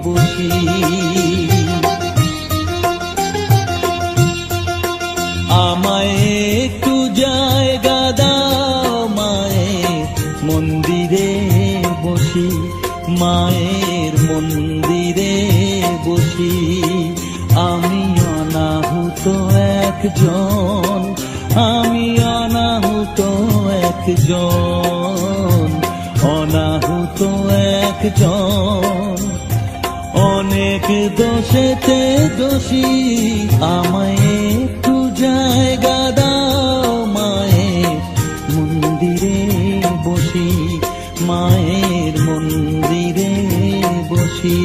বসি। আমায় একটু জায়গা দাও মায়ের মন্দিরে বসি, মায়ের মন্দিরে বসি। আমি অনাহুত একজন, আমি অনাহুত একজন, অনাহুত একজন। অনেক দোষেতে দোষী, আমায় একটু জায়গা দাও মায়ের মন্দিরে বসি, মায়ের মন্দিরে বসি।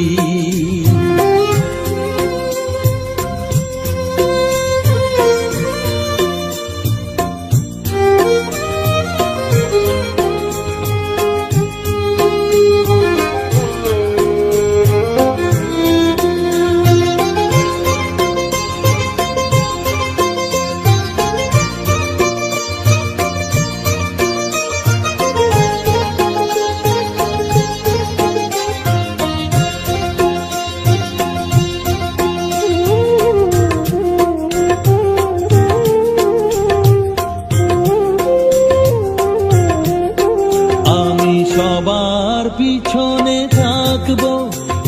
সবার পিছনে থাকবো,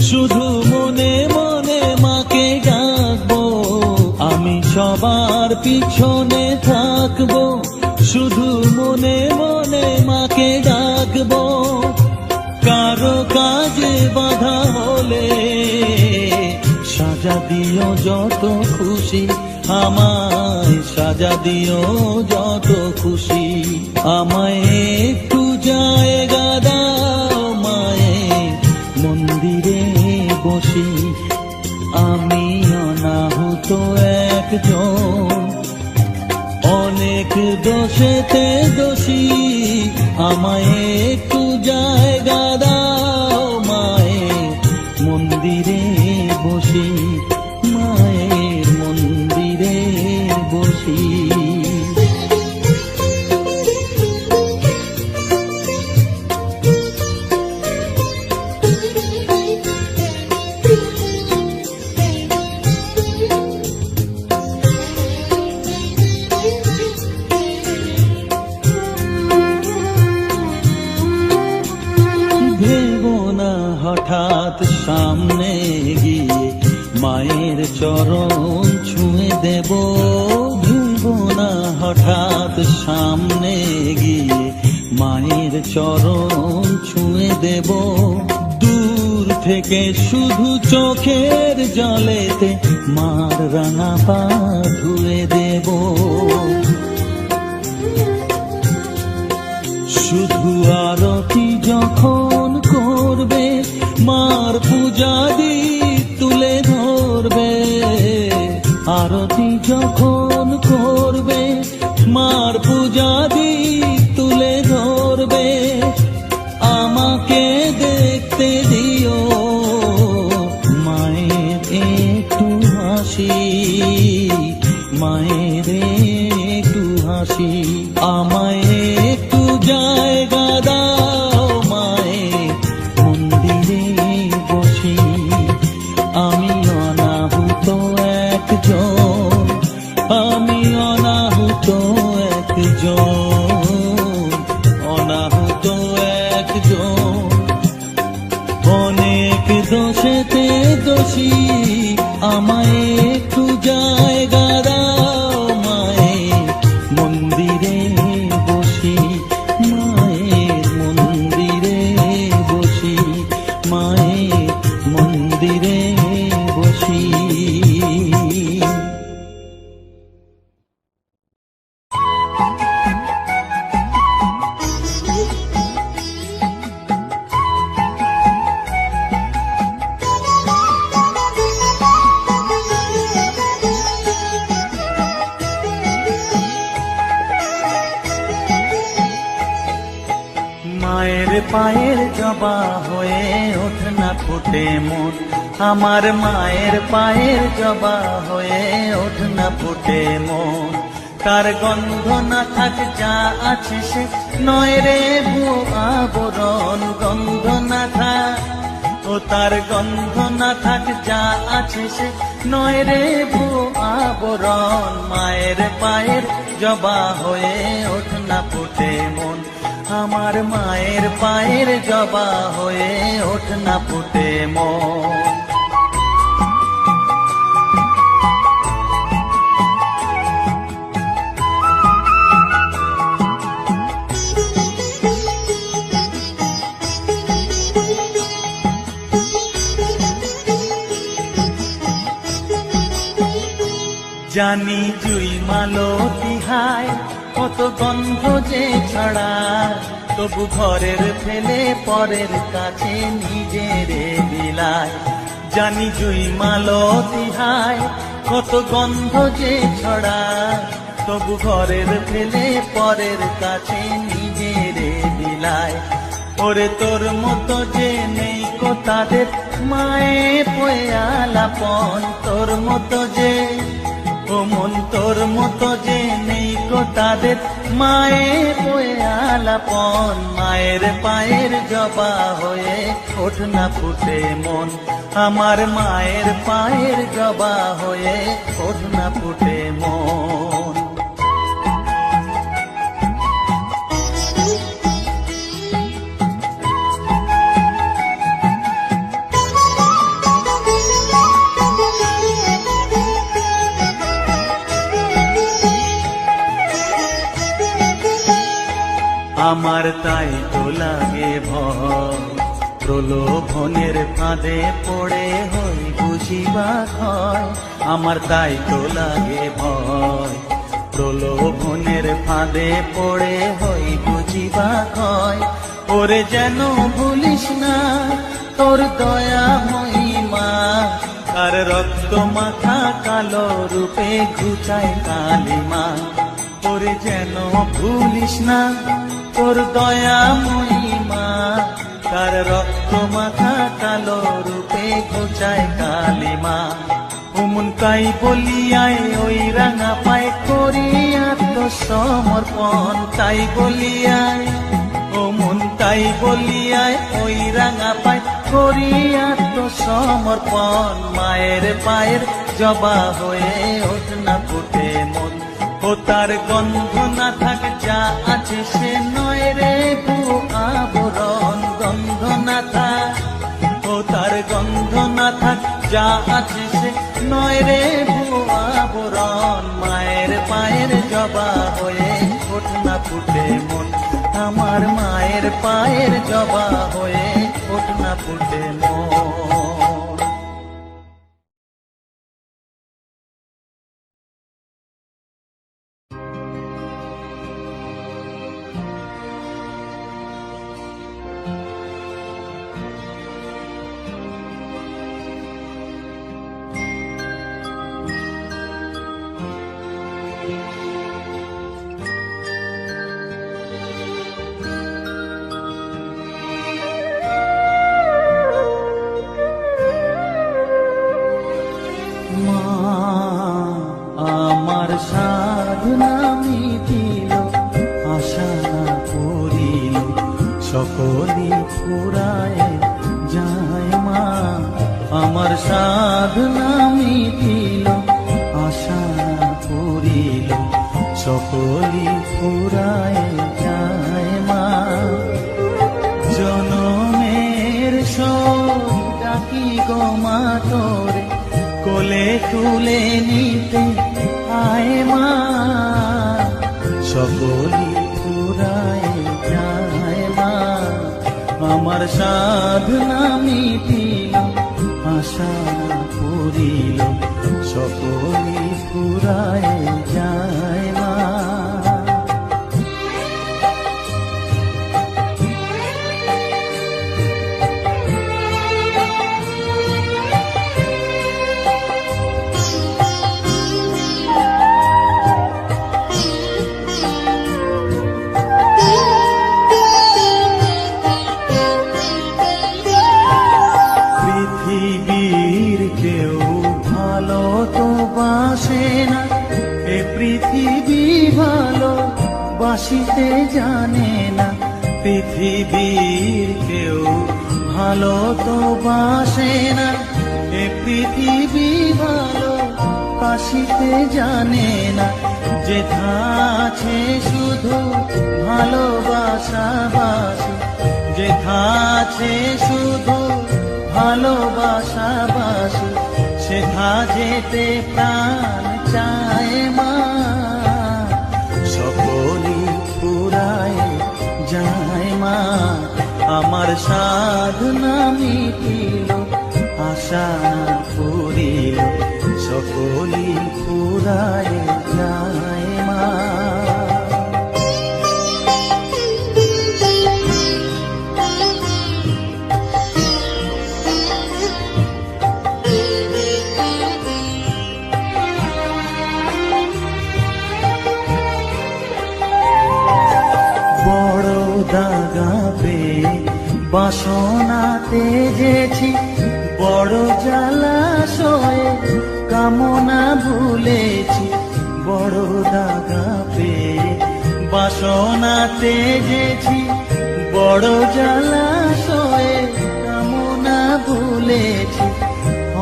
শুধু মনে মনে মাকে ডাকবো। আমি সবার পিছনে থাকবো, শুধু মনে মনে মাকে ডাকবো। কারো কাজে বাধা হলে সাজা দিও যত খুশি, আমায় সাজা দিও যত খুশি। আমায় একটু জায়গা দাও মায়ের মন্দিরে বসি, আমি অনাহুত একজন। অনেক দোষেতে দোষী, আমায় একটু জায়গা দাও মায়ের মন্দিরে বসি, মায়ের মন্দিরে বসি। হঠাৎ সামনে গিয়ে মায়ের চরণ ছুঁয়ে দেব, ভুলবো না হঠাৎ সামনে গিয়ে মায়ের চরণ ছুঁয়ে দেব। দূর থেকে শুধু চোখের জলেতে মার রাঙা পা ধুয়ে দেব। শুধু আরতি যখন করবে, মার পূজাদি তুলে ধরবে। আরতি যখন করবে, মার পূজাদি তুলে ধরবে। আমাকে দেখতে দিও মায়ের একটু হাসি, মায়ের একটু হাসি। আমায় একটু জায়গা দাও মায়ের মন্দিরে বসি, আমি অনাহুত একজন, আমি অনাহুত একজন, অনাহুত একজন। অনেক দোষেতে দোষী, আমায় একটু জায়গা দাও মায়ের মন্দিরে বসি, মায়ের মন্দিরে বসি, মায়ের মন্দিরে বসি। মায়ের পায়ের জবা হয়ে ওঠ না ফুটে মন, আমার মায়ের পায়ের জবা হয়ে ওঠ না ফুটে মন। তার গন্ধ না থাক যা আছে সে নয় রে ভুয়ো আবরণ, গন্ধ না থাক ও তার গন্ধ না থাক যা আছে সে নয় রে ভুয়ো আবরণ। মায়ের পায়ের জবা হয়ে ওঠ না ফুটে মন, আমার মায়ের পায়ের জবা হয়ে ওঠ না ফুটে মন। জানি জুই মালতী হায় কত গন্ধ যে ছড়ায়, তবু ঘরের ফেলে পরের কাছে নিজেরে বিলায়। জানি জুই মালতী হায় কত গন্ধ যে ছড়ায়, তবু ঘরের ফেলে পরের কাছে নিজেরে বিলায়। ওরে তোর মতো যে নেই কো তাদের মায়ে পয়ালাপন, তোর মতো যে ও মন তোর মতো যে নেই কো তাদের মায়ে পয়ালাপন। মায়ের পায়ের জবা হয়ে ওঠ না ফুটে মন, আমার মায়ের পায়ের জবা হয়ে ওঠ না ফুটে মন। আমার তাই তো লাগে ভয়, প্রলোভনের ফাঁদে পড়ে হই বুঝিবা ক্ষয়। আমার তাই তো লাগে ভয়, প্রলোভনের ফাঁদে পড়ে হই বুঝিবা ক্ষয়। ওরে যেন ভুলিস না তোর দয়া মহিমা, তার রক্ত মাখা কালো রূপে ঘুচায় কালিমা। ওরে যেন ভুলিস না তোর দয়া মহিমা, তার রক্ত মাখা কালো রূপে ঘুচায় কালিমা। ওমন তাই বলিয়ায় ওই রাঙা পায় করি আত্মসমর্পণ, তাই বলিয়ায় ওমন তাই বলিয়ায় ওই রাঙা পায় করি আত্মসমর্পণ। মায়ের পায়ের জবা হয়ে ওঠ না ফুটে মন, ও তার গন্ধ না থাক যা আছে সে নয় রে ভুয়ো আবরণ। গন্ধ না থাক ও তার গন্ধ না থাক যা আছে সে নয় রে ভুয়ো আবরণ। মায়ের পায়ের জবা হয়ে ওঠ না ফুটে মন, আমার মায়ের পায়ের জবা হয়ে ওঠ না ফুটে মন। আমার সাধনা মিটিল, আশা না করিল, সকলই ফুরায় যায় মা। আমার সাধনা মিটিল, আশা না করিল, সকলই ফুরায় যায় মা। জনমের শোক ডাকি গো মা তোরে, কোলে তুলে নিতে আয় মা। সকলই ফুরায় যায় মা, আমার সাধনা মিটিল, আশা করিল, সকলই ফুরায় যায় মা। পৃথিবীর কেউ ভালো তো বাসে না, এ পৃথিবী ভালো বাসিতে জানে না। পৃথিবীর কেউ ভালো তো বাসে না এ পৃথিবী, ভালো বাসিতে জানে না। যেথা আছে শুধু ভালোবাসা বাসি, যেথা আছে শুধু ভালোবাসা বাসি, সেথা যেতে প্রাণ চায় মা। সকলই পুরায় যায় মা, আমার সাধনা মিটিল, আশা পুরিল, সকলই পুরায় যায় মা। বড় দাগা পেয়ে বাসনা তেজেছি, বড় জলাশয়ে কামনা ভুলেছি। বড় দাগা পেয়ে বাসনা তেজেছি, বড় জলাশয়ে কামনা ভুলেছি।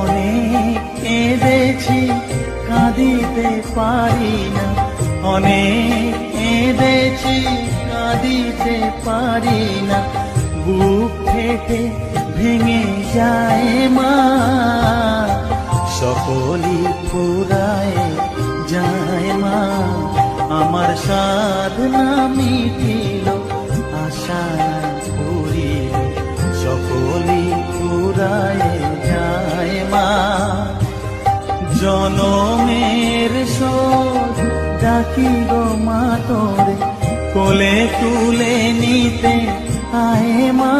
অনেক কেঁদেছি কাঁদিতে পারি না, অনেক কেঁদেছি কাঁদিতে পারি না। বুক ফেটে ভেঙে যায় মা, সকলই পুরায় যায় মা। আমার সাধনা মিটিল, আশা পুরিল, সকলই পুরায় যায় মা। জনমের শোধ ডাকি গো মা তোরে, কোলে তুলে নিতে আয় মা।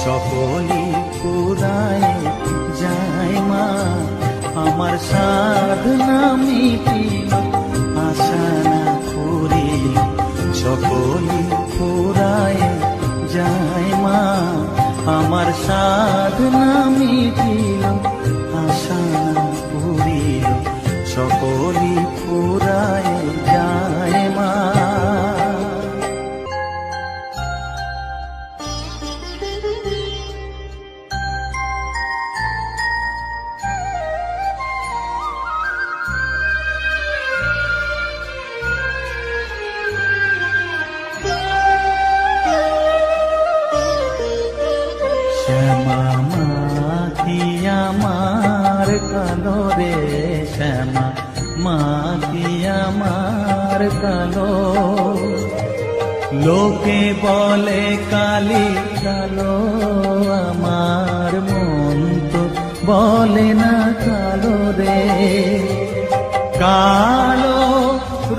সকলই পুরায় যায় মা, আমার সাধনা মিটিল, আশা না পুরিল, সকলই পুরায় যায় মা। আমার সাধনা মিটিল, আশা না পুরিল, সকলই পুরায় যায় মা। শ্যামা মা কি আমার কালো রে, শ্যামা মা কি আমার কালো। লোকে বলে কালি কালো, আমার মন তো বলে না কালো রে। কালো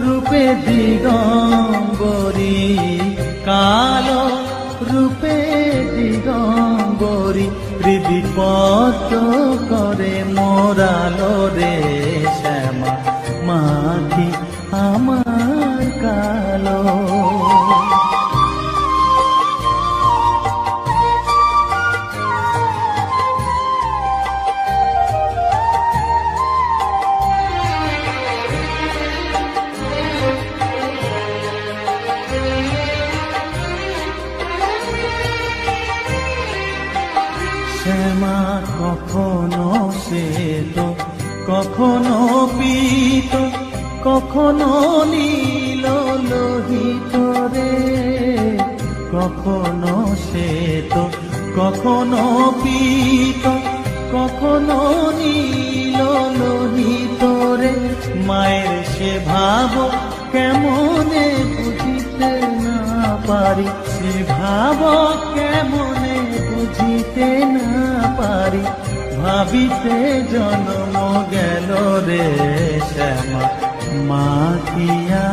রূপে দিগম্বরী, কালো রূপে দিগম্বরী, হৃদিপত করে মোরালো রে। শ্যামা মা কি আমার কালো। শ্যামা কখনো শ্বেত, কখনো পীত, কখনো নীল লোহিত রে। কখনো শ্বেত, কখনো পীত, কখনো নীল লোহিত রে। মায়ের সে ভাব কেমনে বুঝিতে না পারি, সে ভাব কেমনে বুঝিতে না পারি। ভাবিতে জন্ম গেল রে, শ্যামা মা কি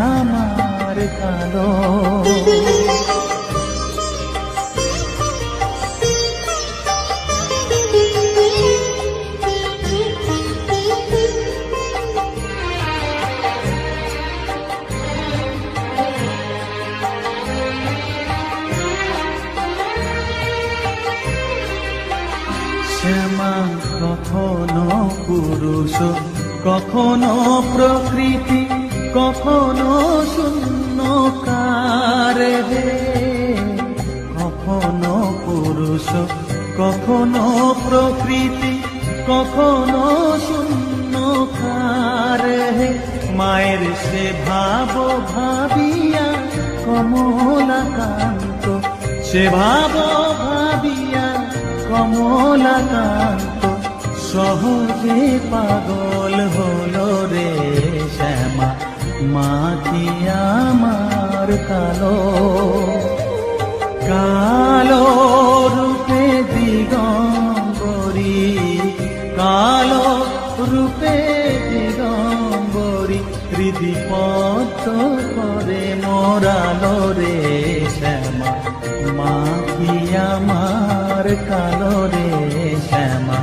আমার কালো। শ্যামা কখনো পুরুষ, কখনো প্রকৃতি, কখনো শূন্যকার রে। কখনো পুরুষ দোষ, কখনো প্রকৃতি কখনো শূন্য কারে। মায়ের সে ভাব ভাবিয়া কমলাকান্ত, সে ভাব ভাবিয়া কমলাকান্ত সহজে পাগল হলো রে শ্যামা। মা কি আমার কালো, কালো রূপে দিগম্বরী, কালো রূপে দিগম্বরী হৃদি পদ্ম করে মোরালো রে শ্যামা। মা কি আমার কালো রে শ্যামা,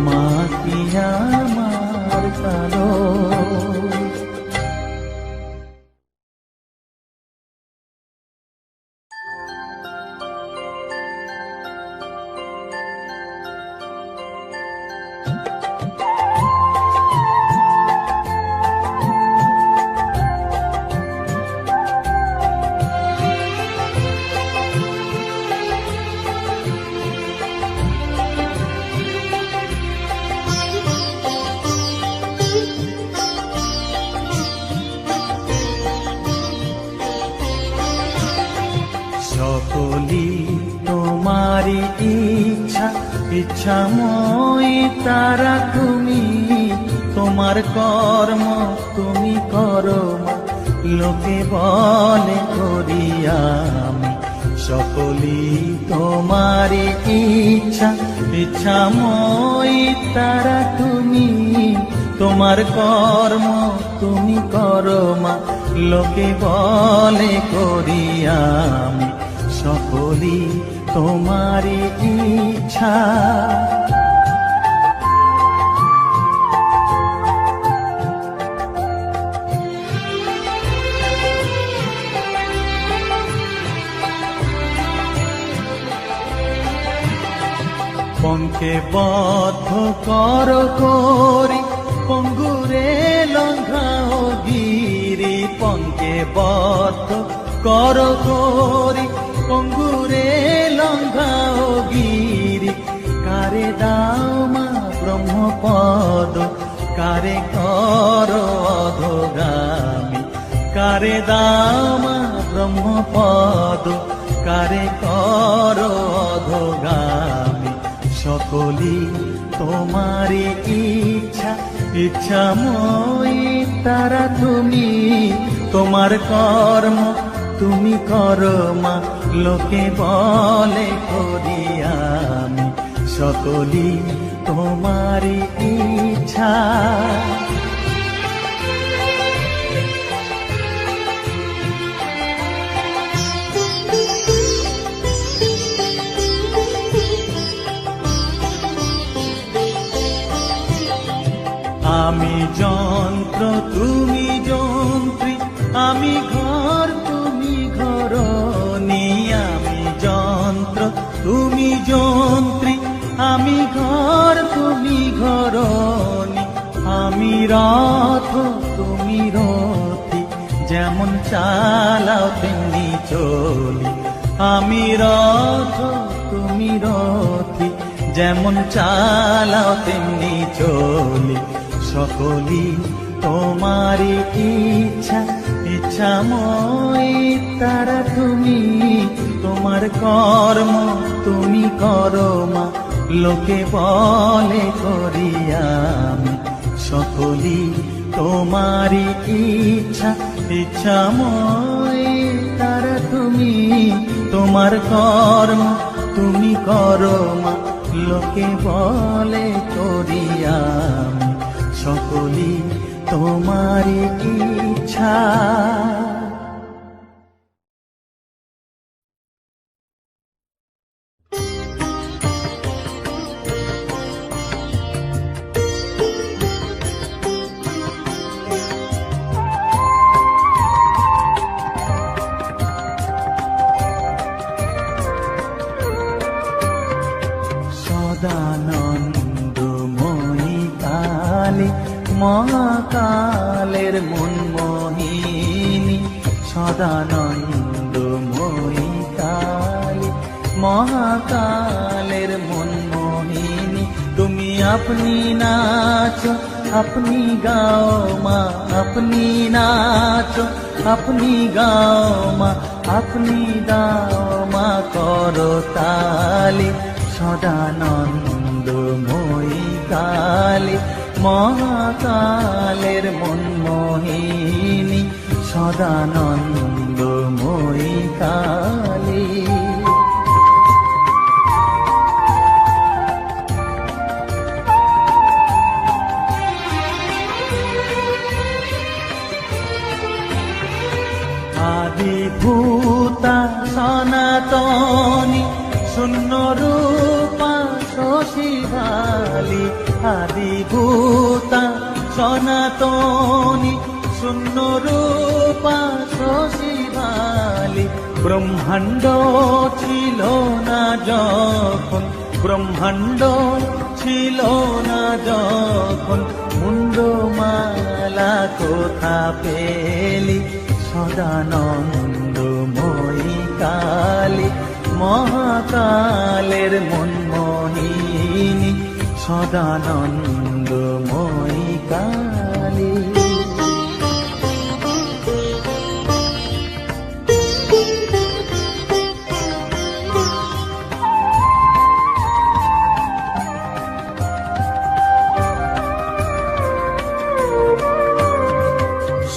মা কি আমার কালো। সকলি তোমারি ইচ্ছা, ইচ্ছাময়ী তারা তুমি। তোমার কর্ম তুমি করো মা, লোকে বলে করি আমি। সকলি তোমারি ইচ্ছা, ইচ্ছাময়ী তারা তুমি। তোমার কর্ম তুমি করো মা, লোকে বলে করি আমি। সকলি তোমারি ইচ্ছা। পঙ্কে বদ্ধ কর করি পঙ্গুরে লঙ্ঘাও গিরি। পঙ্কে বদ্ধ কর করি পঙ্গুরে লঙ্ঘাও গিরি। কারে দাও মা ব্রহ্মপদ, কারে কর অধোগামী। কারে দাও মা ব্রহ্মপদ, কারে কর অধোগামী। সকলি তোমারি ইচ্ছা, ইচ্ছাময়ী তারা তুমি। তোমার কর্ম তুমি করো মা, লোকে বলে করি আমি। সকলি তোমারি ইচ্ছা। আমি যন্ত্র তুমি যন্ত্রী, আমি ঘর তুমি ঘরণী। আমি যন্ত্র তুমি যন্ত্রী, আমি ঘর তুমি ঘরণী। আমি রথ তুমি রথী, যেমন চালাও তেমনি চলি। আমি রথ তুমি রথী, যেমন চালাও তেমনি চলি। সকলি তোমারি ইচ্ছা, ইচ্ছাময়ী তারা তুমি। তোমার কর্ম তুমি করো মা, লোকে বলে করি আমি। সকলি তোমারি ইচ্ছা, ইচ্ছাময়ী তারা তুমি। তোমার কর্ম তুমি করো মা, লোকে বলে করি আমি। সকলি তোমারি ইচ্ছা। সদানন্দময়ী কালী, মহাকালের মনমোহিনী। সদানন্দময়ী কালী, মহাকালের মনমোহিনী তুমি আপনি নাচো আপনি গাও মা আপনি নাচো আপনি গাও মা আপনি দাও মা করো তালি সদানন্দময়ী কালী মহাকালের মনমোহিনী সদানন্দময়ী কালী আদিভূতা সনাতনী শূন্য রূপা শশীভালি আদিভূতা সনাতনী শূন্য রূপা শশীভালি ব্রহ্মাণ্ড ছিল না যখন ব্রহ্মাণ্ড ছিল না যখন মুন্ডমালা কোথা পেলি সদানন্দময়ী কালী মহাকালের মনমোহিনী সদানন্দময়ী কালী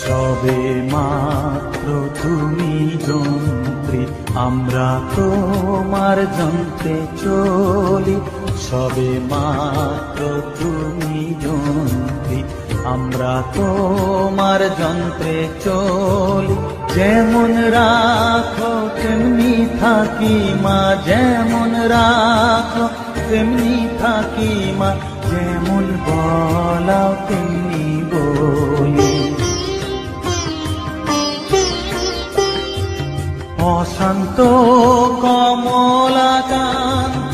সবে মাত্র তুমি যন্ত্রী আমরা তোমার যন্ত্রে চলি সবে মাত্র তুমি যন্ত্রী আমরা তোমার যন্ত্রে চলি যেমন রাখো তেমনি থাকি মা যেমন রাখো তেমনি থাকি মা যেমন বলাও তেমনি বলি অশান্ত কমলাকান্ত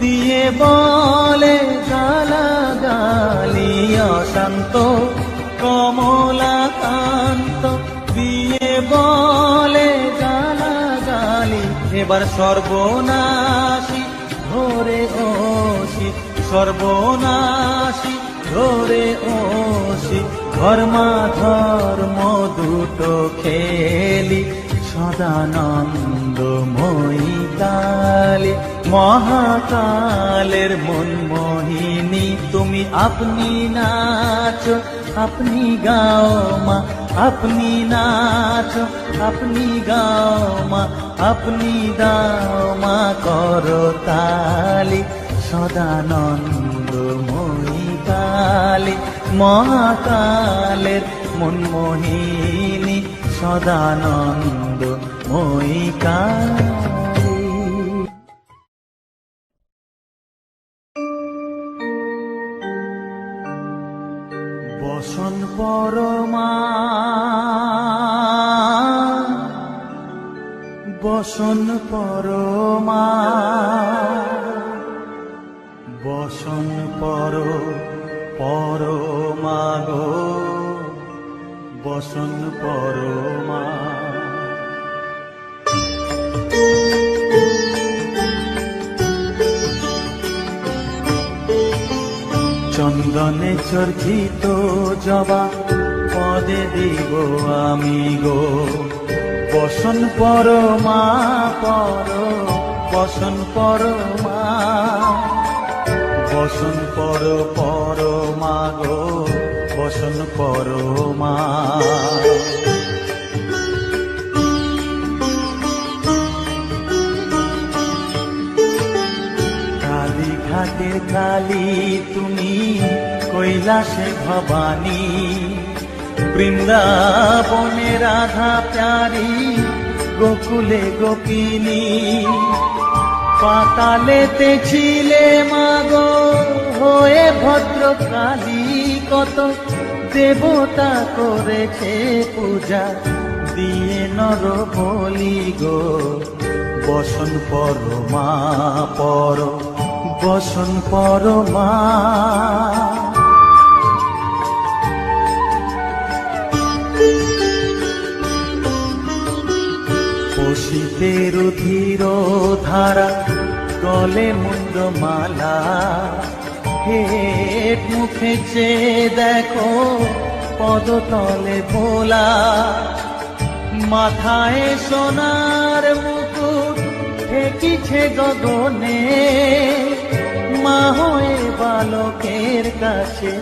দিয়ে বলে গালাগালি অশান্ত কমলাকান্ত দিয়ে বলে গালাগালি এবার সর্বনাশী ধরে ওসি সর্বনাশী ধরে ওসি ধর্মা ধর্ম দুটো খেলি সদানন্দময়ী কালী মহাকালের মনমোহিনী তুমি আপনি নাচো আপনি গাও মা আপনি নাচো আপনি গাও মা আপনি দাও মা করো তালি সদানন্দময়ী কালী মহাকালের মনমোহিনী সদানন্দময়ী কালী বসন পরমা বসন পরমা বসন পরমা গো বসন পরমা চন্দনে চর্চিত জবা পদে দিব আমি গো বসন পরমা বসন পরমা বসন পরমা গো বসন পরমা কালী ঘাটের কালী তুমি কৈলাসে ভবানী বৃন্দাবনে রাধা প্যারি গোকুলে গোপিনী পাতালেতে ছিলে মাগো হয়ে ভদ্রকালী কত দেবতা করেছে পূজা দিয়ে নর বলি গো বসন পরমা বসন পরমা পোষিত স্রোতের ধীর ধারা গলে মুন্ডমালা, হেট মুখে চেয়ে দেখো পদতলে ভোলা, মাথায় সোনার মুকুট ঠেকিছে গগনে, মা হয়ে বালকের কাছে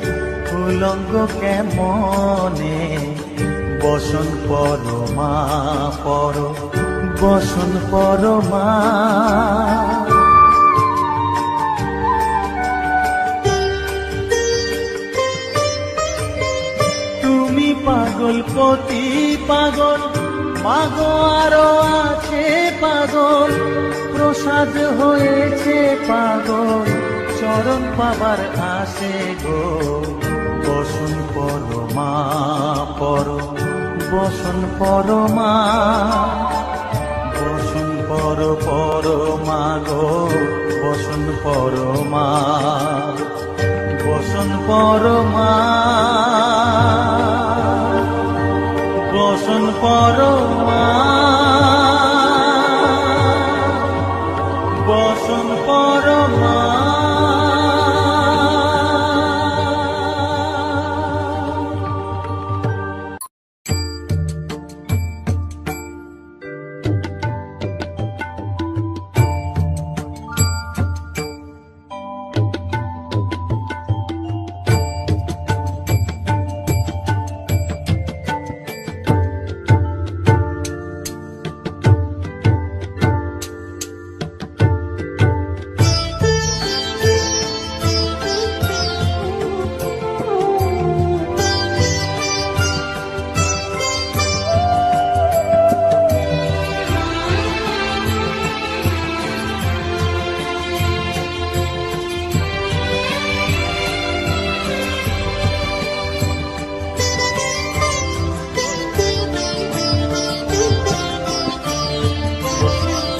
উলঙ্গ কেমনে, বসন পর মা পর, বসন পর মা। তুমি পাগল পতি পাগল, মাগো আরো আছে পাগল, প্রসাদ হয়েছে পাগল, চরণ পাবার আসে গো, বসন পর মা পর, বসন পর মা, বসন পর পর মা গো, বসন পর মা, বসন পর মা, বসন পর মা, বসন পর মা।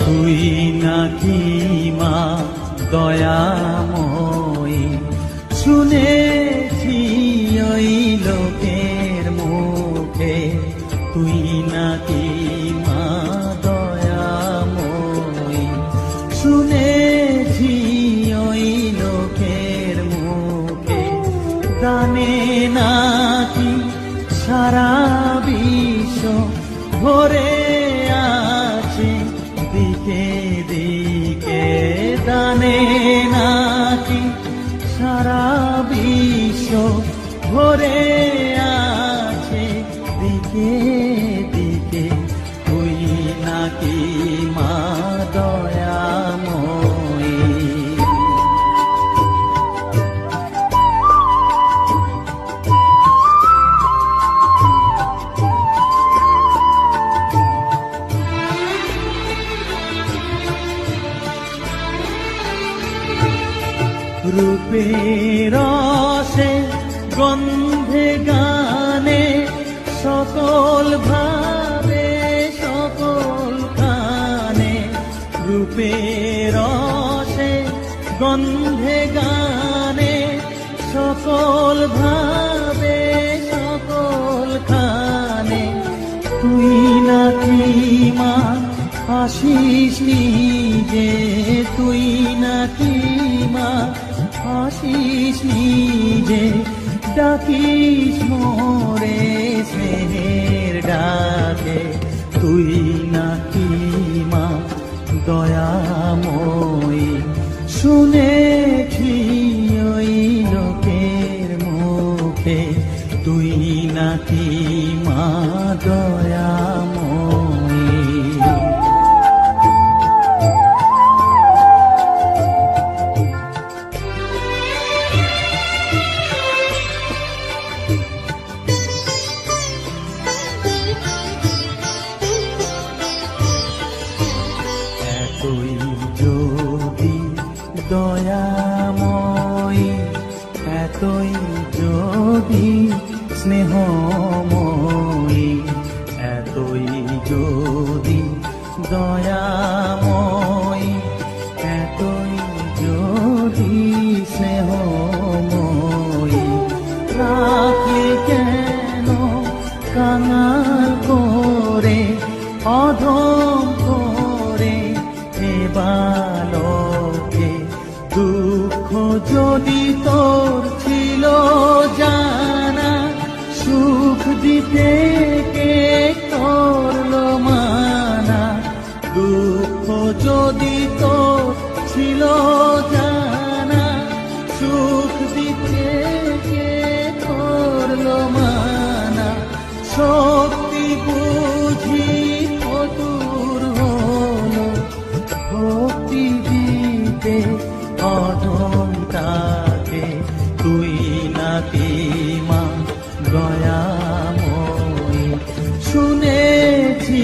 তুই নাকি মা দয়াময়ী, শুনেছি ওই লোকের মুখে, তুই নাকি মা দয়াময়ী, শুনেছি ওই লোকের মুখে, গানে নাকি সারা বিশ্ব ভরে আছে দিকে দিকে, দানে নাকি সারা বিশ্ব ভরে আছে দিকে দিকে, তুই নাকি মা দয়াময়ী। রূপের রসে গন্ধে গানে সকল ভাবে সকল খানে, রূপের রসে গন্ধে গানে সকল ভাবে সকল খানে, তুই নাকি মা আসিস নিজে, তুই নাকি মা আসিস নিজে, ডাকিস মোরে স্নেহের ডাকে, তুই নাকি মা দয়াময়ী, শুনেছি ওই লোকের মুখে, তুই নাকি মা দয়াময়ী। দয়াময়ী, এতই যদি স্নেহময়ী, এতই যদি দয়াময়ী, এতই যদি স্নেহময়ী, রাখলে কেন কাঙাল করে অধম যদি তোর ছিল জানা, সুখ দিতে কে করলো মানা। দুঃখ যদি তোর ছিল জানা, সুখ দিতে কে করলো মানা। শক্তি বুঝি কতুর হলো, ভক্তি দিতে অধমটাকে। তুই নাকি মা দয়াময়ী, শুনেছি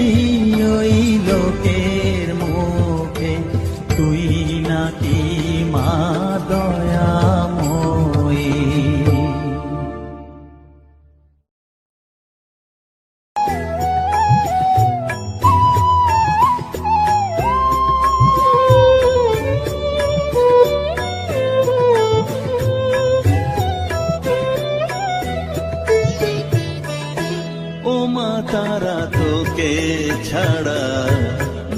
ওই লোকের মুখে, তুই নাকি মা দয়াময়ী। ও মা তারা, তোকে ছাড়া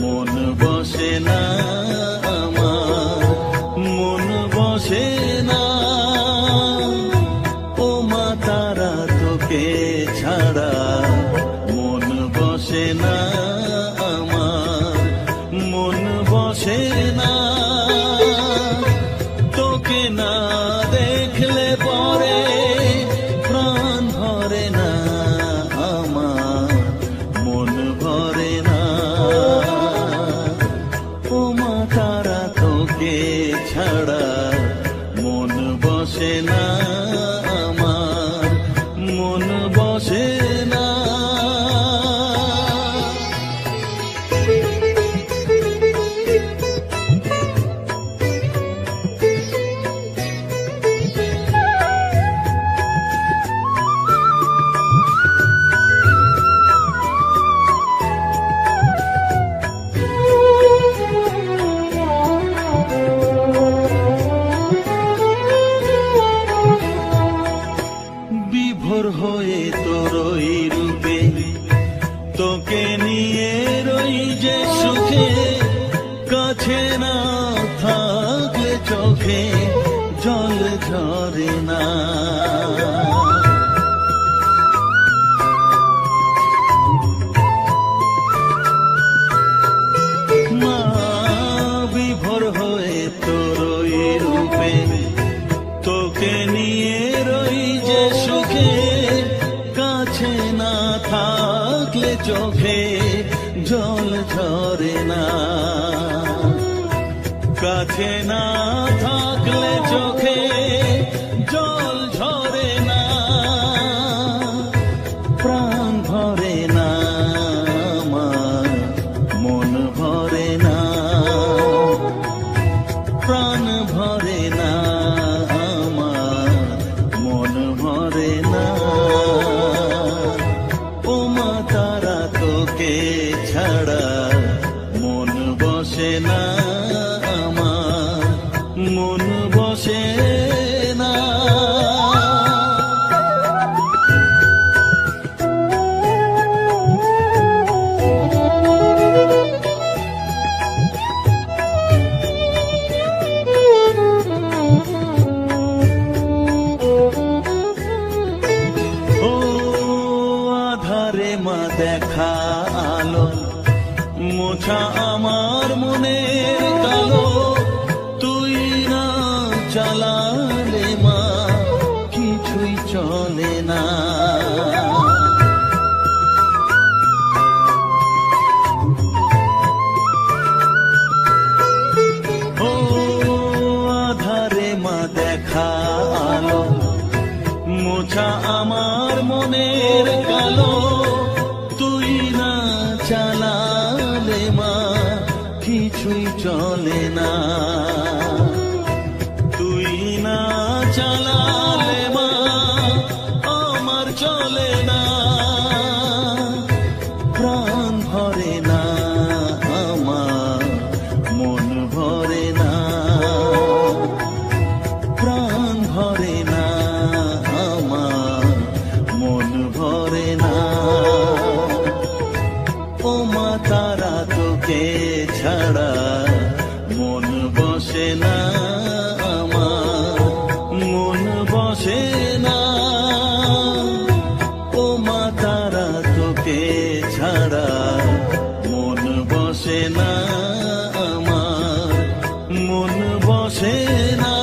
মন বসে না আমার, মন বসে না। ও মা তারা, তোকে ছাড়া মন বসে না আমার, মন বসে না। তোকে না দেখলে পরে প্রাণ ভরে না আমার, মন ভরে না। ও মা তারা, তোকে ছাড়া মন বসে না আমার, মন বসে না। বিভোর হয়ে তোরই রূপে, তোকে নিয়ে রই যে সুখে। কাছে না থাকলে চোখে জল ঝরে না। মা বিভোর হয়ে তোরই রূপে, তোকে নিয়ে রই যে সুখে। কাছে না থাকলে চোখে জল ঝরে না। কাছে না থাকলে চোখে জল ঝরে না। প্রাণ ভরে না আমার, মন ভরে না। প্রাণ ভরে না আমার, মন ভরে না। ও মা তারা, তোকে ছাড়া মন বসে না আমার, মন বসে না। ও আধারে মা দেখা আলো, মোছা আমার মনের কালো। তুই না চালালে মা কিছুই চলে না। ও আধারে মা দেখা আলো, মোছা আমার মনের কালো। তুই না চালালে মা কিছুই চলে না। তুই না চালালে মা আমার চলে না। প্রাণ ভরে না আমার, মন ভরে না। প্রাণ ভরে না আমার, মন ভরে না। ও মা তারা, তোকে ছাড়া মন বসে না আমার, বসে না, ও মা তারা তোকে ছাড়া মন বসে না আমার, মন বসে না।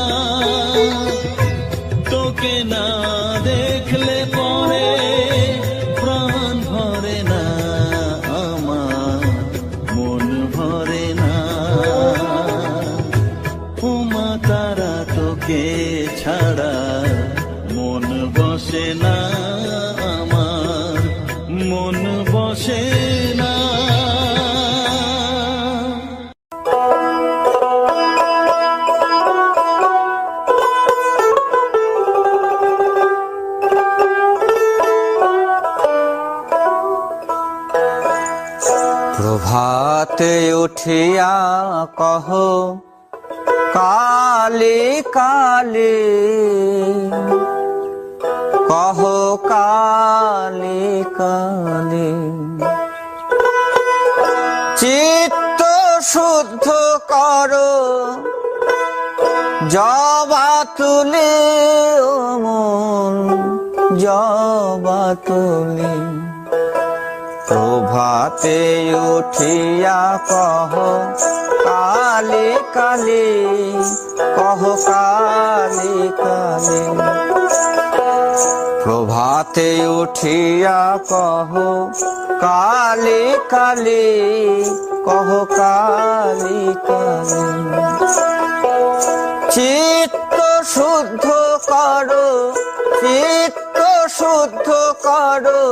তোকে না দেখলে পরে প্রাণ ভরে না আমার, মন ভরে না। ও মা তারা তোকে ছাড়া মন বসে না আমার, মন বসে না। প্রভাতে উঠিয়া কহ কালী কালী, কহ কালী কালী। চিত্ত শুদ্ধ করো জবা তুলি, ও মন জবা তুলি। প্রভাতে উঠিয়া কহ কালী কালী, কহ কালী কালী। প্রভাতে উঠিয়া কহ কালী কালী, কহ কালী কালী। চিত্ত শুদ্ধ করো, চিত্ত শুদ্ধ করো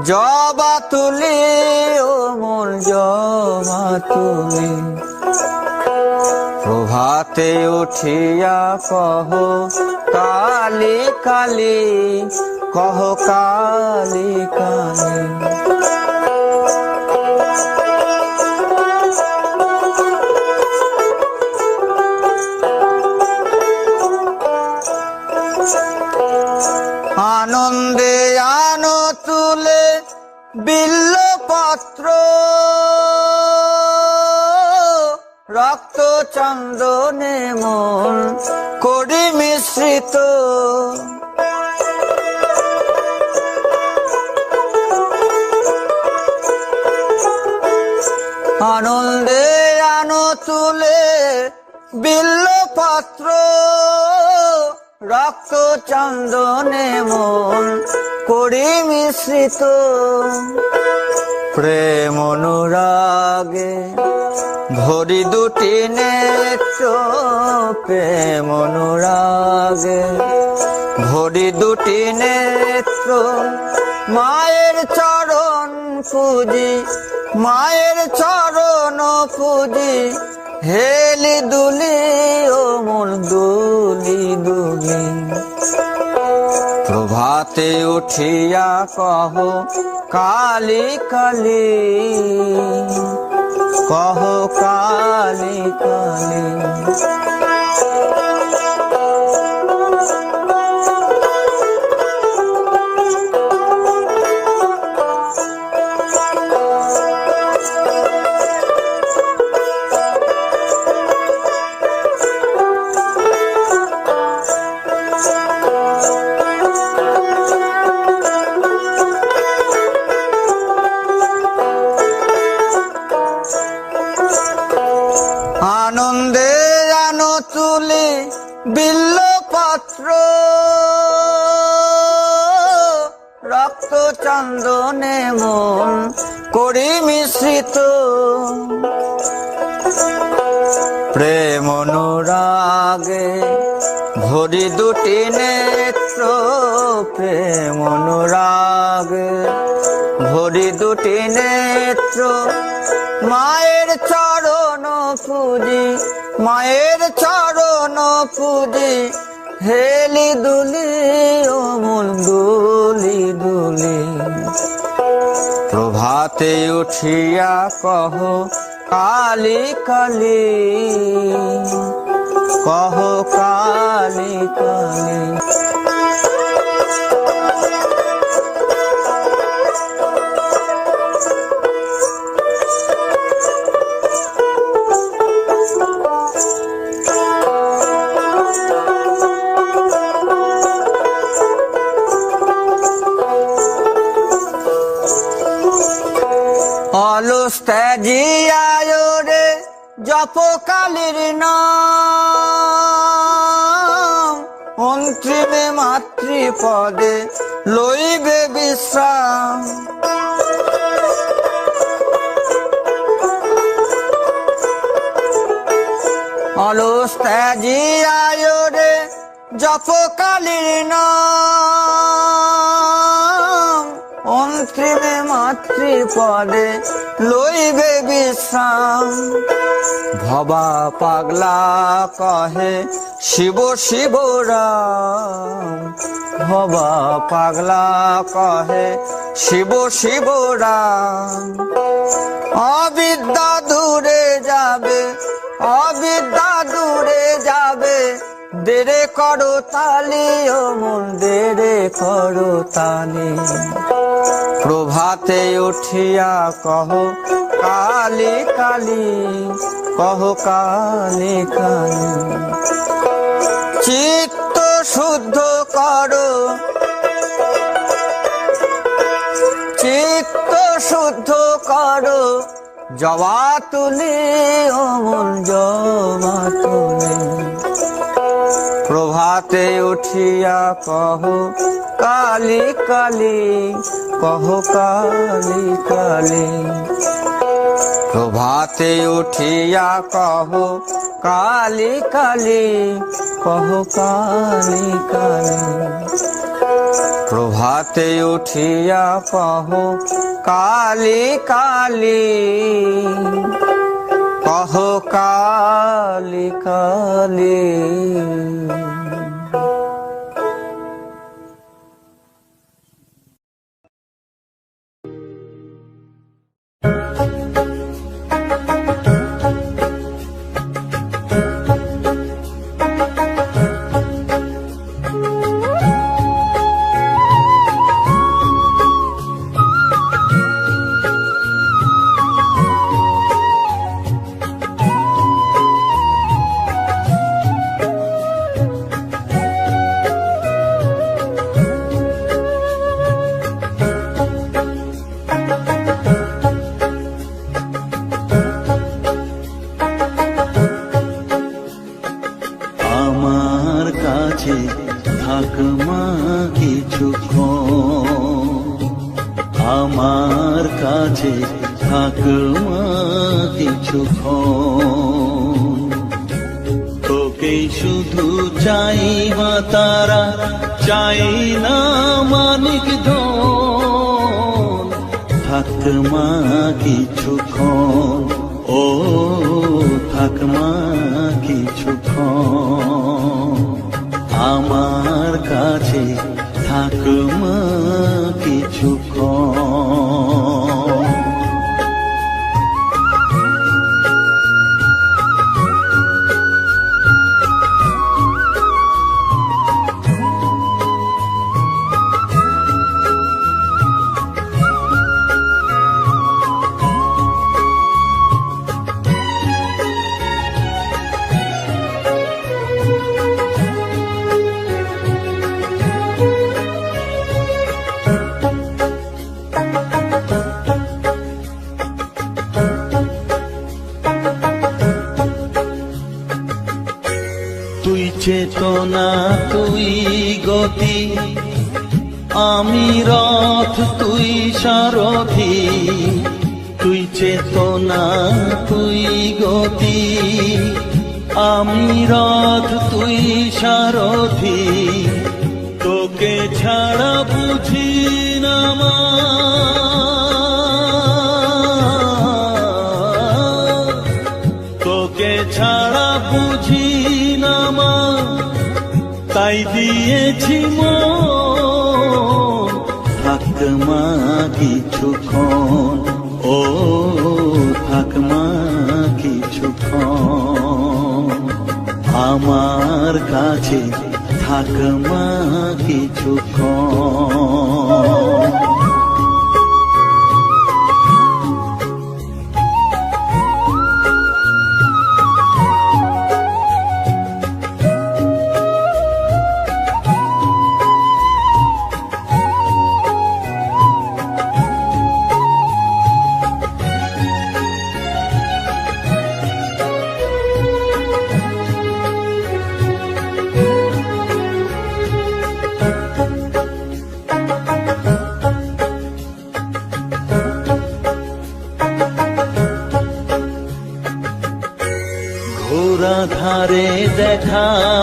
জবা তুলি, ও মন জবা তুলি। প্রভাতে উঠিয়া কহ কালী কালী, কহ কালী কালী। আনন্দে আনো তুলে বিল্লপত্র, রক্ত চন্দনে মন করি মিশ্রিত। আনন্দে আনো তুলে বিল্লপত্র, রক্ত চন্দনে মন করি মিশ্রিত। প্রেম অনুরাগে ভরি দুটি নেত্র, প্রেম অনুরাগে ভরি দুটি নেত্র। মায়ের চরণ পুজি, মায়ের চরণ পুজি। হেলি দুলি, ও মন দুলি দুলি। প্রভাতে উঠিয়া কহ কালী কালী, কহ কালী কালী। আনন্দে আনো তুলি বিল্লপত্র, রক্ত চন্দনে মন করি মিশ্রিত। প্রেম অনুরাগে ভরি দুটি নেত্র, প্রেম অনুরাগে ভরি দুটি নেত্র। মায়ের চরণ পুজি, মায়ের চরণ পুজি। হেলি দুলি, ও মন দুলি দুলি। প্রভাতে উঠিয়া কহ কালী কালী, কহ কালী কালী। অলস ত্যাজিয়ায় রে জপ কালীর নাম, অন্তিমে মাতৃপদে লইবে বিশ্রাম। অলস ত্যাজিয়ায় রে জপ কালীর নাম, অন্তিমে মাতৃপদে লইবে বিশ্রাম। ভবা পাগলা কহে শিব শিব রাম, ভবা পাগলা কহে শিব শিব রাম। অবিদ্যা দূরে যাবে, অবিদ্যা দূরে যাবে, দেরে করো তালি ও মন দেরে করো তালি। প্রভাতে উঠিয়া কহ কালী কালী, কহ কালী কালী। চিত্ত শুদ্ধ করো, চিত্ত শুদ্ধ করো, জবা তুলি ও মন জবা তুলি। প্রভাতে উঠিয়া কহ কালী কালী, কহ কালী কালী। প্রভাতে উঠিয়া কহ কালী কালী, কহ কালী কালী। প্রভাতে উঠিয়া কহ কালী কালী, কহ কালী কালী। থাক মা কিছুক্ষণ, আমার কাছে থাক মা কিছুক্ষণ। তোকে শুধু চাই মা তারা, চাই না মানিক ধন। থাক মা কিছুক্ষণ, ও থাক মা কিছুক্ষণ, আমার কাছে থাক মা কিছুক্ষণ। তুই চেতনা তুই গতি, আমি রথ তুই সারথি। তুই চেতনা তুই গতি, আমি রথ তুই সারথি। তোকে ছাড়া বুঝি না মা, তোকে ছাড়া বুঝি না মা, তাই দিয়েছি মন। থাক মা কিছুক্ষণ, ও থাক মা কিছুক্ষণ, আমার কাছে থাক মা কিছুক্ষণ।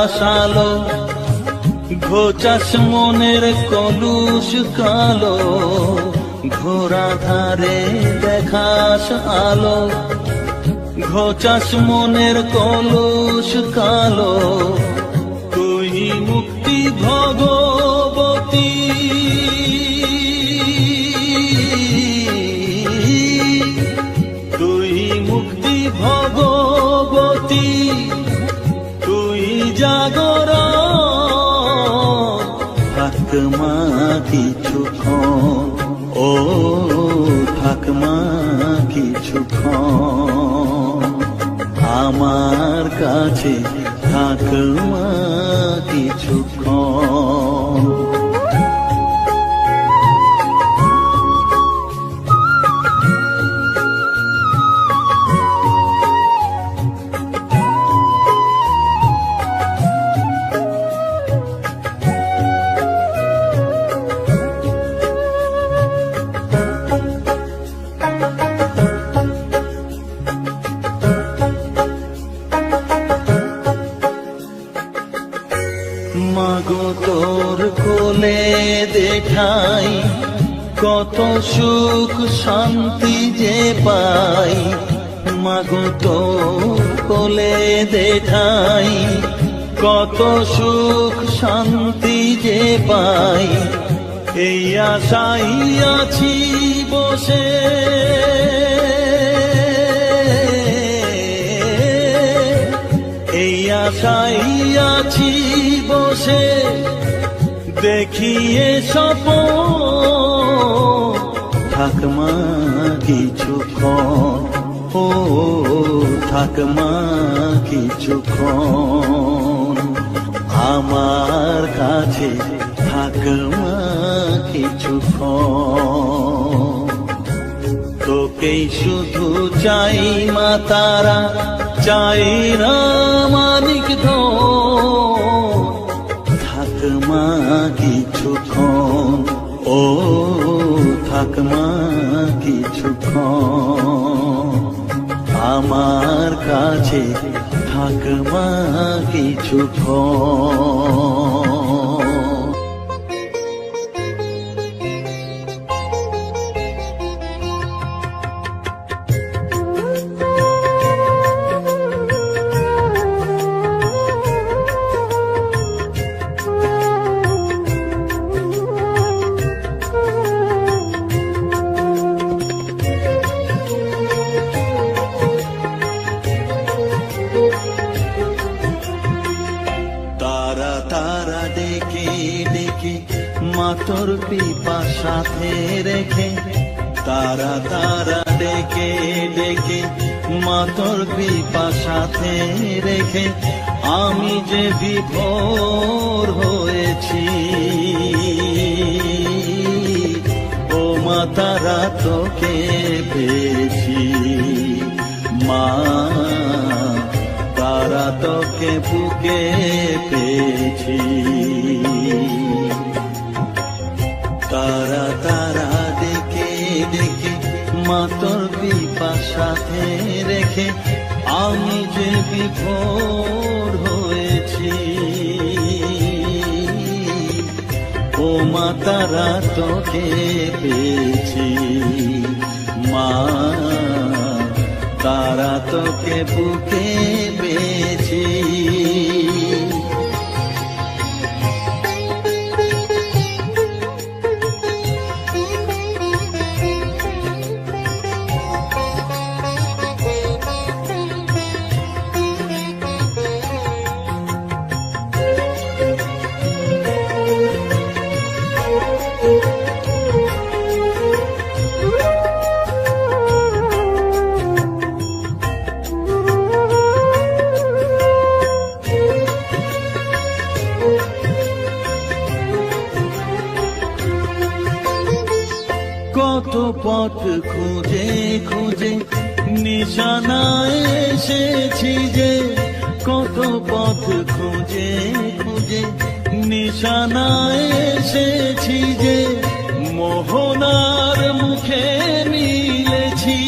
আলো, ঘোচাস মনের কলুষ কালো, ঘোরা ধারে দেখাস আলো, ঘোচাস মনের কলুষ কালো, তুই মুক্তি ভগবতী, তুই মুক্তি ভগবতী, তুই জাগর থাকমা কিছুক্ষণ, ও থাকমা কিছুক্ষণ আমার কাছে, থাকমা কিছুক্ষণ। মাগো তোর কোলে দেখাই কত সুখ শান্তি যে পাই, মাগো তোর কোলে দেখাই কত সুখ শান্তি যে পাই, এই আশাই আছি বসে, এই আশাই আছি বসে, দেখিয়ে স্বপন থাকমা কিছুক্ষণ, ও থাকমা কিছুক্ষণ আমার কাছে, থাকমা কিছুক্ষণ। তোকেই শুধু চাই মা তারা, চাই না মানিক ধন, থাকমা কিছুক্ষণ, ও থাকমা কিছুক্ষণ আমার কাছে, থাকমা কিছুক্ষণ। তারা তারা ডেকে ডেকে মাতর পিপাসাতে রেখে, তারা তারা ডেকে ডেকে মাতর পিপাসাতে রেখে, আমি যে বিভোর হয়েছি, ও মা তারা তোকে পেয়েছি, মা তারা তোকে বুকে পেয়েছি। তারা তারা ডেকে ডেকে মাতর পিপাসাতে রেখে, আমি যে বিভোর হয়েছি, ও মা তারা তোকে পেয়েছি, মা তারা তোকে বুকে পেয়েছি। কত পথ খুঁজে খুঁজে নিশানায় এসেছি যে, কত পথ খুঁজে খুঁজে নিশানায় এসেছি যে, মোহনার মুখে মিলেছি।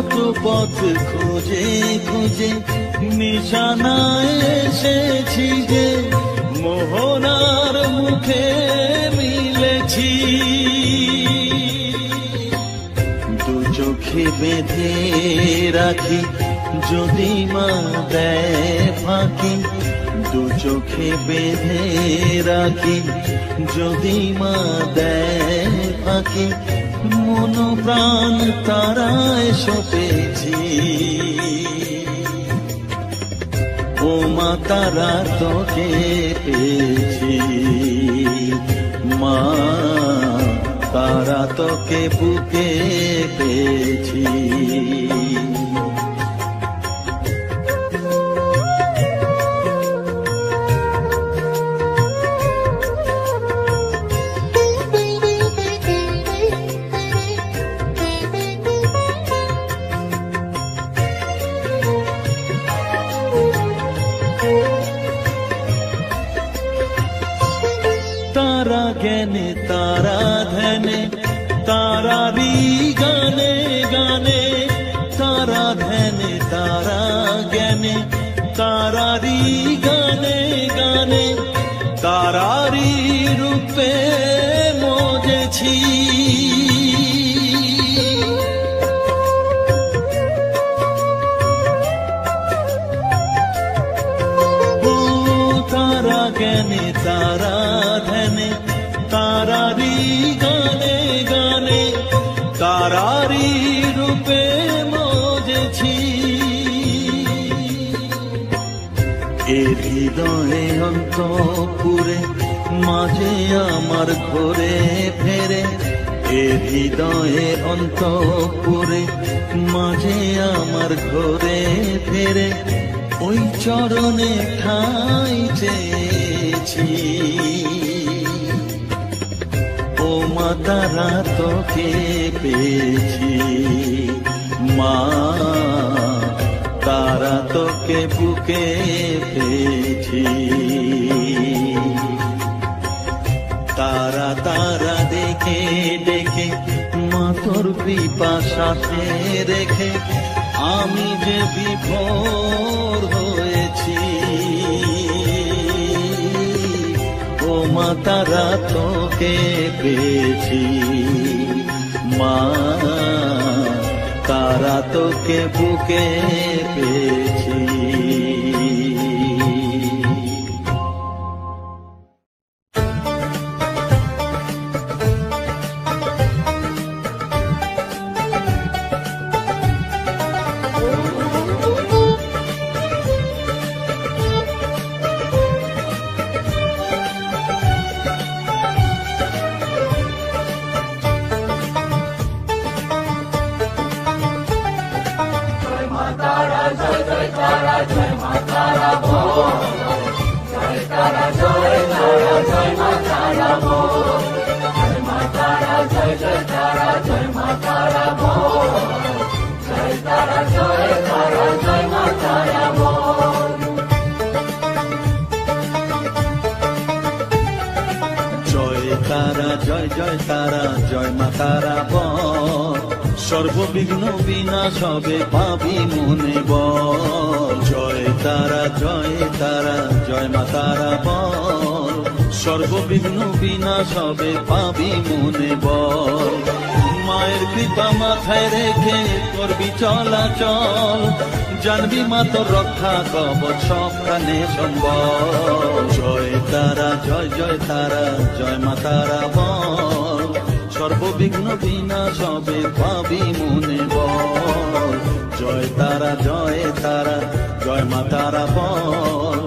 কত পথ খুঁজে খুঁজে নিশানায় এসেছি যে মোহনার মুখে মিলেছি। দু চোখে বেঁধে রাখি যদি মা দেয় ফাঁকি, দু চোখে বেঁধে রাখি যদি মা দেয় ফাঁকি, মন প্রাণ তারায় সপেছি। ও মা তারা তোকে পেয়েছি, মা তারা তোকে বুকে পেয়েছি। তারা জ্ঞানে তারা ধ্যানে তারারি গানে গানে, তারা ধ্যানে তারা জ্ঞানে তারারি গানে গানে, তারারি রূপে মজেছি। ও তারা জ্ঞানে তারা ধ্যানে তারারি গানে গানে, তারারি রূপে মজেছি। এ হৃদয়ে অন্তপুরে মাঝে আমার ঘরে ফেরে, এ হৃদয়ে অন্তপুরে মাঝে আমার ঘরে ফেরে, ওই চরণে ঠাঁই চেয়েছি। ও মা তারা তোকে পেয়েছি, মা তারা তোকে বুকে পেয়েছি। তারা তারা দেখে দেখে মা তোর পিপাসাতে রেখে আমি যে বিভোর হয়েছি। ও মা তারা তোকে পেয়েছি, মা তারা তোকে বুকে পেয়েছি। তারা জয় জয় তারা জয় মা তারা বল, সর্ববিঘ্ন বিনাশ হবে পাবি মনে বল। জয় তারা জয় তারা জয় মা তারা বল, সর্ববিঘ্ন বিনাশ হবে পাবি মনে বল। মায়ের কৃপা মাথায় রেখে করবি চলাচল, জানবি মা তোর রক্ষা কবচ সবখানে সম্বল। জয় তারা জয় জয় তারা জয় মা তারা বল, সর্ববিঘ্ন বিনাশ হবে পাবি মনে বল। জয় তারা জয় তারা জয় মা তারা বল,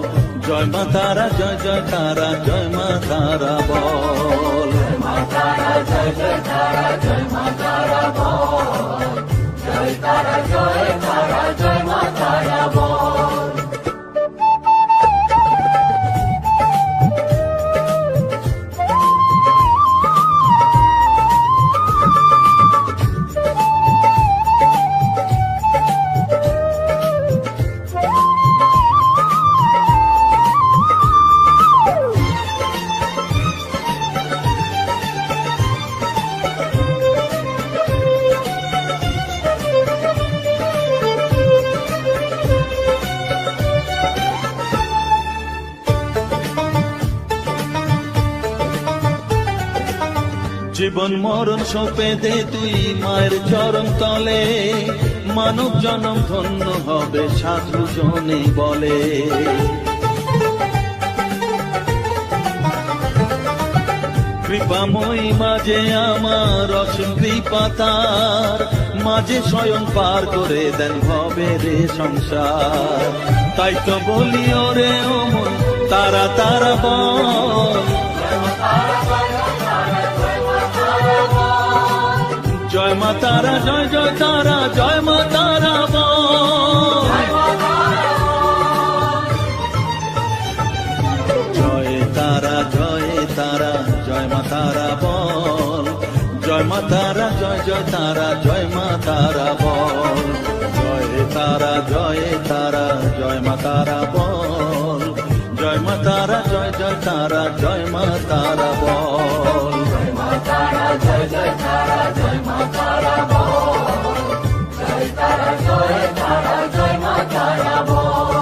জয় মা তারা জয় জয় তারা জয় মা তারা বল। মা তারা জয় জয় তারা জয় মা তারা বল, জয় তারা জয় তারা জয় মা তারা বল। জীবন মরণ সঁপে দে তুই মায়ের চরণ তলে, মানব জনম ধন্য হবে সাধু জনে বলে। কৃপাময়ী মাঝে আমার অসীম কৃপা তার, মাঝে স্বয়ং পার করে দেন ভবের সংসার। তাই তো বলি ওরে ও মন তারা তারা বল, জয় মা তারা, জয় জয় তারা, জয় মা তারা বল। জয় তারা, জয় তারা, জয় মা তারা বল, জয় মা তারা, জয় জয় তারা, জয় মা তারা বল। জয় তারা, জয় তারা, জয় মা তারা বল, জয় মা তারা, জয় জয় তারা, জয় মা তারা বল। জয় মা তারা, জয় জয় তারা, জয় মা তারা বল, জয় তারা, জয় তারা, জয় মা তারা বল।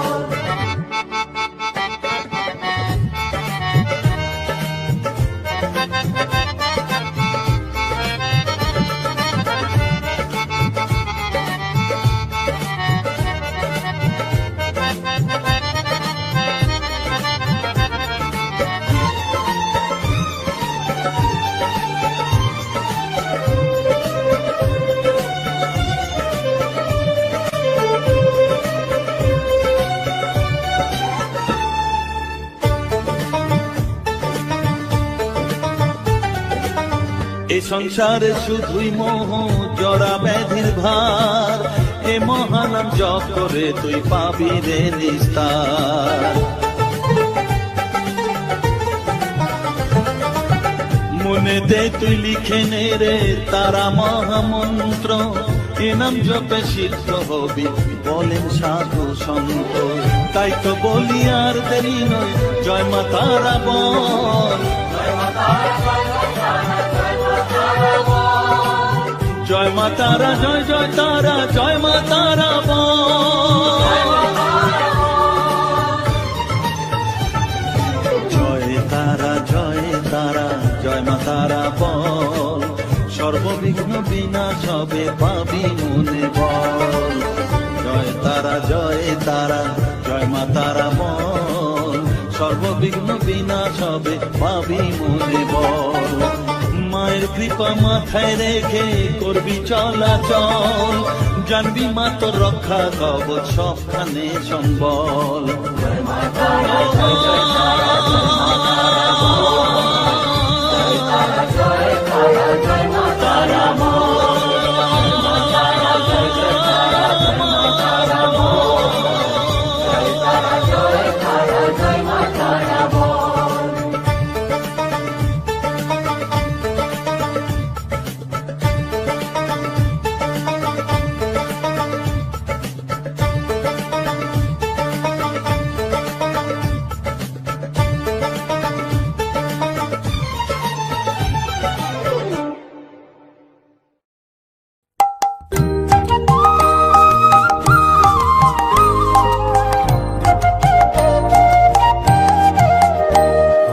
এ সংসারে শুধুই মোহ জরা ব্যাধির ভার, এ মহানাম জপ করে তুই পাবি রে নিস্তার। মনে দে তুই লিখে নে রে তারা মহামন্ত্র, এ নাম জপে সিদ্ধ হবি বলেন সাধু সন্ত। তাই তো বলি আর দেরি নয়, জয় মা তারা বল, জয় মা তারা, জয় জয় তারা, জয় মা তারা বল। জয় তারা, জয় তারা, জয় মা তারা বল, সর্ববিঘ্ন বিনাশ হবে পাবি মনে বল। জয় তারা, জয় তারা, জয় মা তারা বল, সর্ববিঘ্ন বিনাশ হবে পাবি মনে বল। মায়ের কৃপা মাথায় রেখে করবি চলাচল, জানবি মা তোর রক্ষা কবচ সবখানে সম্বল। জয় মা তারা, জয় জয় তারা, জয় মা তারা বল, জয় তারা, জয় তারা, জয় মা তারা বল, জয় মা তারা, জয় জয় তারা, জয় মা তারা বল, জয় তারা, জয় তারা, জয় মা তারা বল।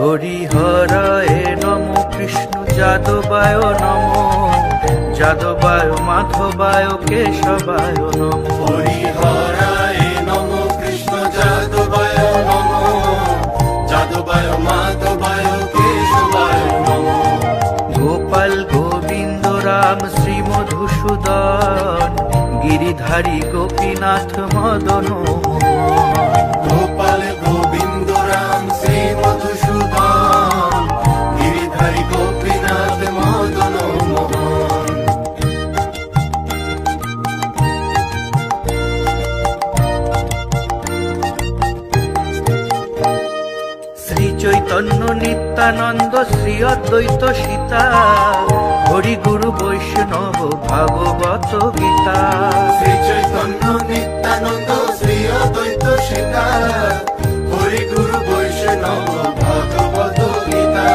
হরিহরায় নম, কৃষ্ণ যাদবায় নম, যাদবায় মাধবায় কেশবায় নম। হরিহরায় নম, কৃষ্ণ যাদবায় নম, যাদবায় মাধবায় কেশবায় নম। গোপাল গোবিন্দ রাম শ্রী মধুসূদন, গিরিধারী গোপীনাথ মদন মোহন। গোপাল গোবিন্দ রাম শ্রী মধুসূদন, গিরিধারী গোপীনাথ মদন মোহন। শ্রী চৈতন্য নিত্যানন্দ শ্রী অদ্বৈত সীতা, হরি গুরু বৈষ্ণব ভাগবত গীতা। শ্রী চৈতন্য নিত্যানন্দ শ্রী অদ্বৈত সীতা, হরি গুরু বৈষ্ণব ভাগবত গীতা।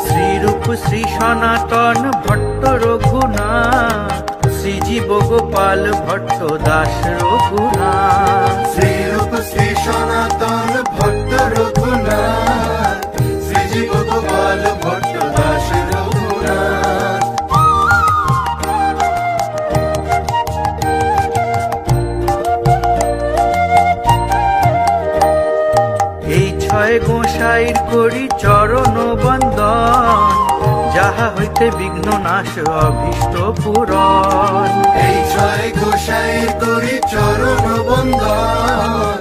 শ্রীরূপ শ্রী সনাতন ভট্ট রঘুনাথ, শ্রীজীব গোপাল ভট্ট দাস রঘুনাথ। শ্রীরূপ শ্রী সনাতন ভট্ট রঘুনাথ, শ্রীজীব গোপাল ভট্ট দাস রঘুনাথ। গোসাইর করি চরণ বন্দন, যাহা হইতে বিঘ্ন নাশ অভীষ্ট পূরণ। এই ছয় গোসাই করি চরণ বন্দন,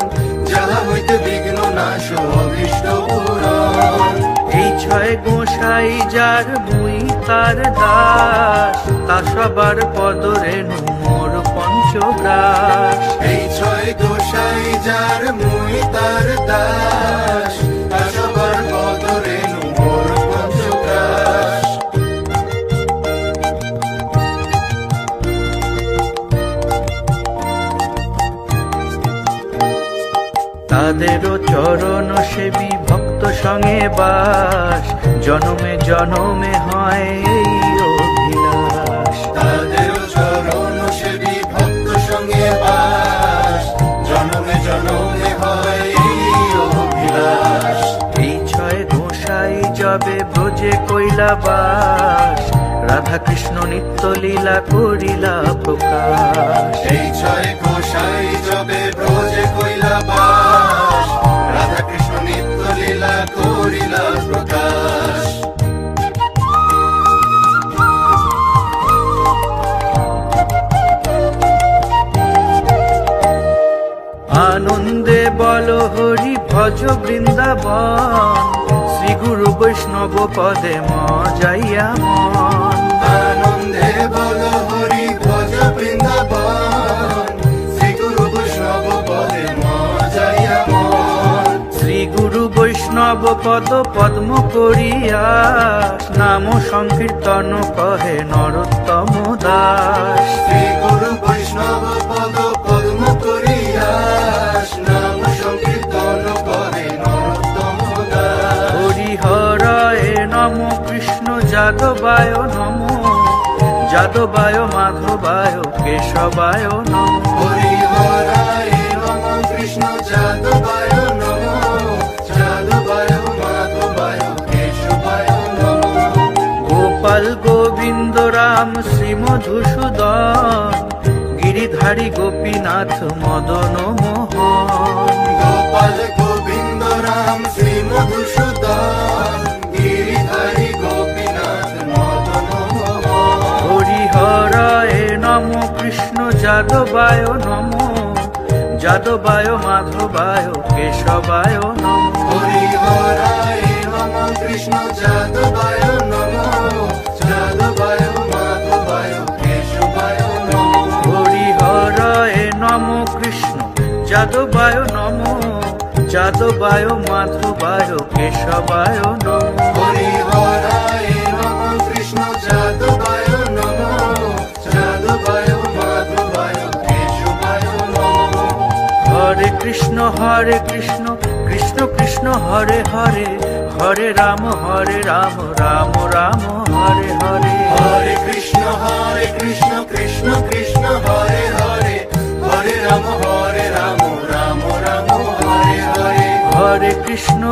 যাহা হইতে বিঘ্ন নাশ অভীষ্ট পূরণ। এই ছয় গোসাই যার মুই তার দাস, তা সবার পদরেণু মোর পঞ্চগ্রাস। এই ছয় গোসাই যার মুই তার দাস, তা সবার পদরেণু মোর পঞ্চগ্রাস। তাদেরও চরণ সেবী ভক্ত সঙ্গে বাস, জনমে জনমে হয় এই অভিলাষ। তাদের চরণ সেবী ভক্ত সঙ্গে বাস, জনমে জনমে হয় এই অভিলাষ। এই ছয় গোসাই যবে ব্রজে কইলা বাস, রাধা কৃষ্ণ নিত্য লীলা করিলা প্রকাশ। এই ছয় গোসাই যবে ব্রজে কইলা বাস, রাধা কৃষ্ণ নিত্য লীলা করিলা প্রকাশ। আনন্দে বল হরি ভজ বৃন্দাবন, শ্রী গুরু বৈষ্ণব পদে মজাইয়া মন। আনন্দে বল হরি ভজ বৃন্দাবন, শ্রী গুরু বৈষ্ণব পদে মজাইয়া মন। শ্রী গুরু বৈষ্ণব পদ পদ্ম করিয়া, নাম সংকীর্তন কহে নরোত্তম দাস। শ্রী গুরু বৈষ্ণব পদ পদ্ম করিয়া, নাম সংকীর্তন করে নরোত্তম দাস। হরিহরায় নম কৃষ্ণ যাদবায় নম, যাদবায় মাধবায় কেশবায় নম। হরিহরায় নম কৃষ্ণ যাদবায় নম, যাদবায় মাধবায় কেশবায় নম। গোপাল গোবিন্দ রাম শ্রী মধুসূদন, গিরিধারী গোপীনাথ মদন মোহন। গোপাল গোবিন্দ রাম শ্রী মধুসূদন, গিরিধারী গোপীনাথ মদন মোহন। হরিহরায় নম কৃষ্ণ যাদবায় নম, যাদবায় মাধবায় কেশবায় নম। হরিহরায় নম কৃষ্ণ যাদবায় নম, যাদবায় মাধবায় কেশবায় নম। হরিহরায় নম কৃষ্ণ যাদবায় নম, যাদবায় মাধবায় কেশবায় নম। হরিহরায় নম কৃষ্ণ যাদবায় নম, যাদবায় মাধবায় কেশবায় নম। হরে কৃষ্ণ কৃষ্ণ কৃষ্ণ হরে হরে, হরে রাম রাম রাম হরে হরে। হরে কৃষ্ণ কৃষ্ণ কৃষ্ণ হরে হরে, হরে রাম রাম রাম হরে হরে। হরে কৃষ্ণ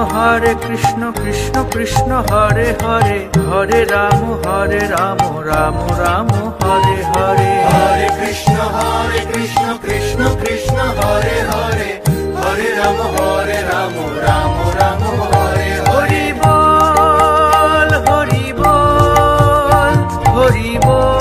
কৃষ্ণ কৃষ্ণ হরে হরে, হরে রাম রাম রাম হরে হরে। হরে কৃষ্ণ কৃষ্ণ কৃষ্ণ হরে হরে, হরে রাম রাম রাম হরে হরে। হরি বল হরি বল হরি বল।